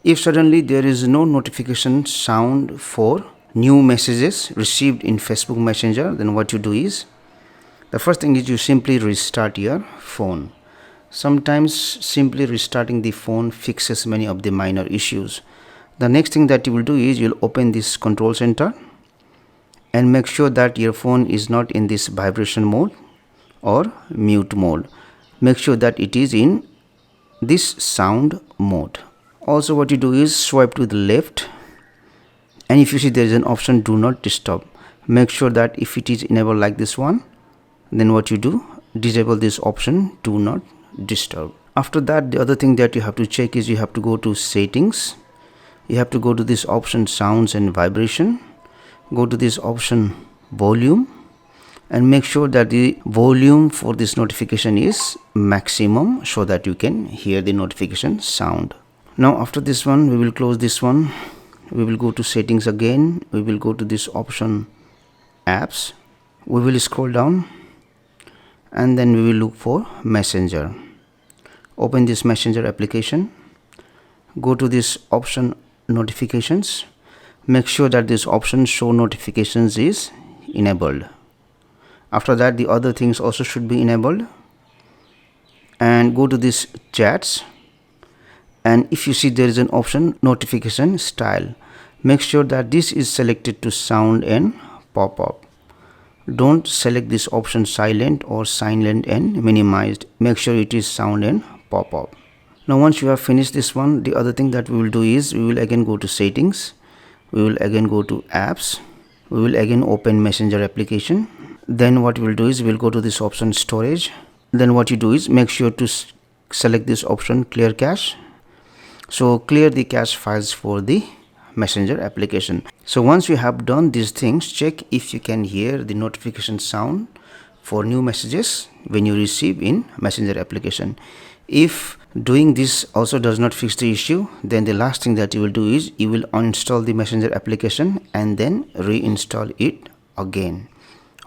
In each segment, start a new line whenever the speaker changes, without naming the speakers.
If suddenly there is no notification sound for new messages received in Facebook Messenger, then what you do is, the first thing is you simply restart your phone. Sometimes simply restarting the phone fixes many of the minor issues. The next thing that you will do is you'll open this control center and make sure that your phone is not in this vibration mode or mute mode. Make sure that it is in this sound mode. Also, what you do is swipe to the left, and if you see there is an option do not disturb, make sure that if it is enabled like this one, then what you do, disable this option do not disturb. After that, the other thing that you have to check is you have to go to settings. You have to go to this option sounds and vibration, go to this option volume, and make sure that the volume for this notification is maximum so that you can hear the notification sound. Now after this one, we will close this one. We will go to settings again. We will go to this option apps. We will scroll down and then we will look for Messenger. Open this Messenger application. Go to this option notifications. Make sure that this option show notifications is enabled. After that, the other things also should be enabled, and go to this chats, and if you see there is an option notification style, make sure that this is selected to sound and pop-up. Don't select this option silent or silent and minimized. Make sure it is sound and pop-up. Now once you have finished this one, the other thing that we will do is we will again go to settings. We will again go to apps. We will again open Messenger application. Then what we will do is we will go to this option storage. Then what you do is make sure to select this option clear cache. So clear the cache files for the Messenger application. So once you have done these things, check if you can hear the notification sound for new messages when you receive in Messenger application. If doing this also does not fix the issue, then the last thing that you will do is you will uninstall the Messenger application and then reinstall it again.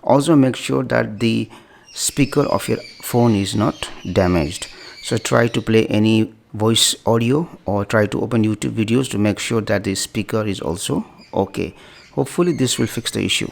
Also make sure that the speaker of your phone is not damaged. So try to play any voice audio or try to open YouTube videos to make sure that the speaker is also okay. Hopefully this will fix the issue.